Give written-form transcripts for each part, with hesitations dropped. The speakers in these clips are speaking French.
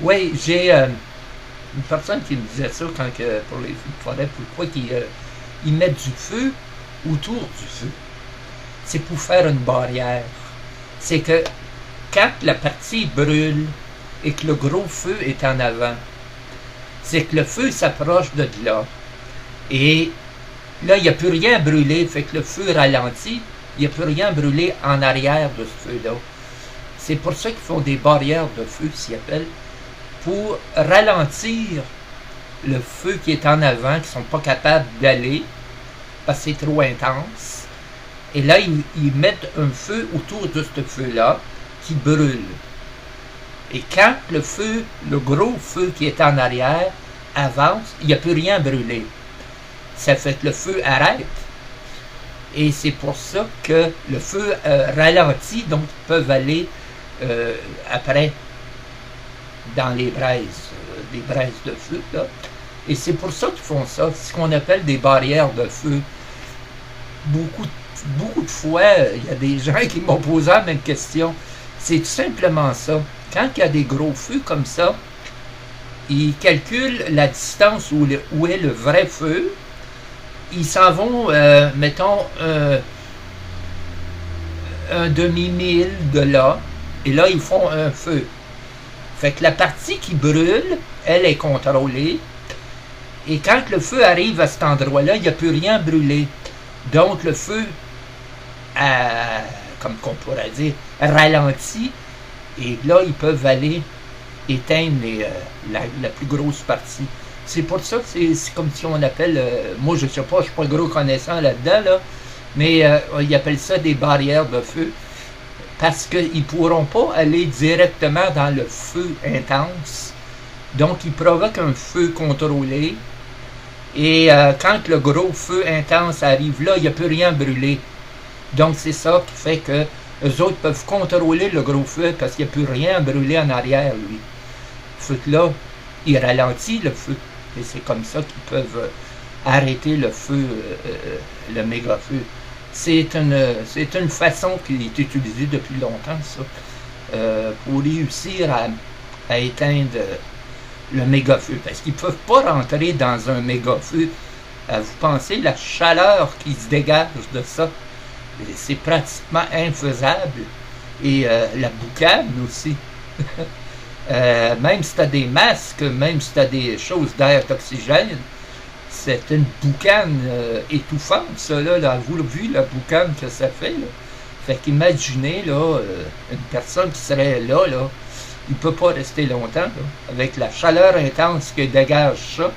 Oui, j'ai une personne qui me disait ça quand pour les feux de forêt, pourquoi ils mettent du feu autour du feu. C'est pour faire une barrière. C'est que quand la partie brûle et que le gros feu est en avant, c'est que le feu s'approche de là. Et là, il n'y a plus rien à brûler, fait que le feu ralentit, il n'y a plus rien à brûler en arrière de ce feu-là. C'est pour ça qu'ils font des barrières de feu, s'ils appellent, pour ralentir le feu qui est en avant, qui ne sont pas capables d'aller, parce que c'est trop intense. Et là, ils mettent un feu autour de ce feu-là, qui brûle. Et quand le feu, le gros feu qui est en arrière, avance, il n'y a plus rien à brûler. Ça fait que le feu arrête. Et c'est pour ça que le feu ralentit, donc ils peuvent aller après dans les braises de feu. Là. Et c'est pour ça qu'ils font ça. C'est ce qu'on appelle des barrières de feu. Beaucoup de fois, il y a des gens qui m'ont posé la même question. C'est tout simplement ça. Quand il y a des gros feux comme ça, ils calculent la distance où est le vrai feu. Ils s'en vont, mettons, un demi-mille de là, et là, ils font un feu. Fait que la partie qui brûle, elle est contrôlée, et quand le feu arrive à cet endroit-là, il n'y a plus rien à brûler. Donc, le feu, comme qu'on pourrait dire, ralentit, et là, ils peuvent aller éteindre la plus grosse partie. C'est pour ça que c'est comme si on appelle, moi je sais pas, je suis pas gros connaissant là-dedans, là, mais ils appellent ça des barrières de feu, parce qu'ils ne pourront pas aller directement dans le feu intense. Donc ils provoquent un feu contrôlé, et quand le gros feu intense arrive là, il n'y a plus rien à brûler. Donc c'est ça qui fait que eux autres peuvent contrôler le gros feu, parce qu'il n'y a plus rien à brûler en arrière, lui. Fait que là, il ralentit le feu. Et c'est comme ça qu'ils peuvent arrêter le feu, le méga-feu. C'est une façon qui est utilisée depuis longtemps, ça, pour réussir à éteindre le méga-feu. Parce qu'ils ne peuvent pas rentrer dans un méga-feu. Vous pensez la chaleur qui se dégage de ça? C'est pratiquement infaisable. Et la boucane aussi. Même si tu as des masques, même si tu as des choses d'air d'oxygène, c'est une boucane étouffante, ça, là. Avez-vous vu la boucane que ça fait, là? Fait qu'imaginez, là, une personne qui serait là, il ne peut pas rester longtemps, là, avec la chaleur intense que dégage ça,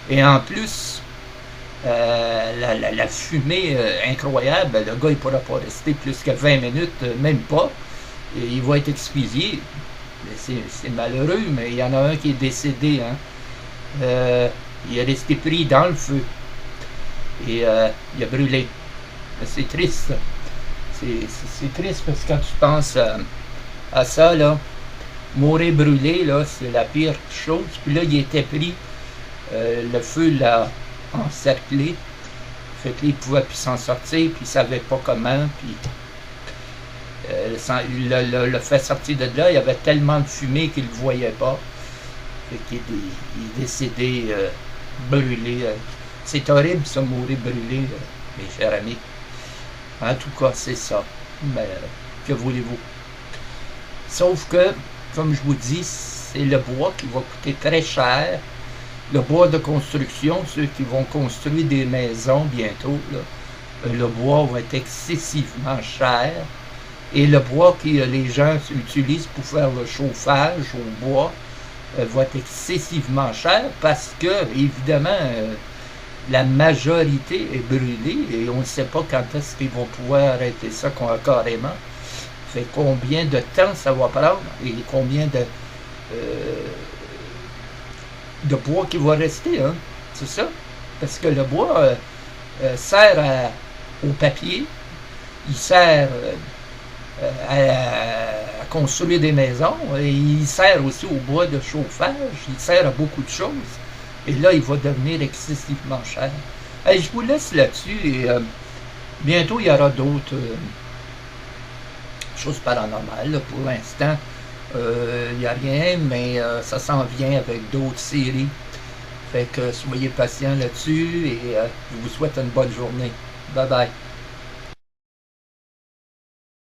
et en plus, la fumée incroyable, le gars, il ne pourra pas rester plus que 20 minutes, même pas, et il va être expédié. C'est malheureux, mais il y en a un qui est décédé. Hein. Il est resté pris dans le feu. Et il a brûlé. C'est triste. C'est triste parce que quand tu penses à ça, là, mourir brûlé, là, c'est la pire chose. Puis là, il était pris. Le feu l'a encerclé. Fait qu'il ne pouvait plus s'en sortir, puis il ne savait pas comment. Puis le fait sortir de là, il y avait tellement de fumée qu'il ne le voyait pas. Fait qu'il est décédé brûlé. C'est horrible, ça, mourir brûlé, mes chers amis. En tout cas, c'est ça. Mais que voulez-vous? Sauf que, comme je vous dis, c'est le bois qui va coûter très cher. Le bois de construction, ceux qui vont construire des maisons bientôt, là, le bois va être excessivement cher. Et le bois que les gens utilisent pour faire le chauffage au bois va être excessivement cher parce que, évidemment, la majorité est brûlée et on ne sait pas quand est-ce qu'ils vont pouvoir arrêter ça carrément. Fait combien de temps ça va prendre et combien de bois qui va rester, hein? C'est ça? Parce que le bois sert au papier, il sert à construire des maisons, et il sert aussi au bois de chauffage, il sert à beaucoup de choses, et là, il va devenir excessivement cher. Hey, je vous laisse là-dessus, et bientôt, il y aura d'autres choses paranormales. Là, pour l'instant, Il n'y a rien, mais ça s'en vient avec d'autres séries. Fait que soyez patients là-dessus et je vous souhaite une bonne journée. Bye bye.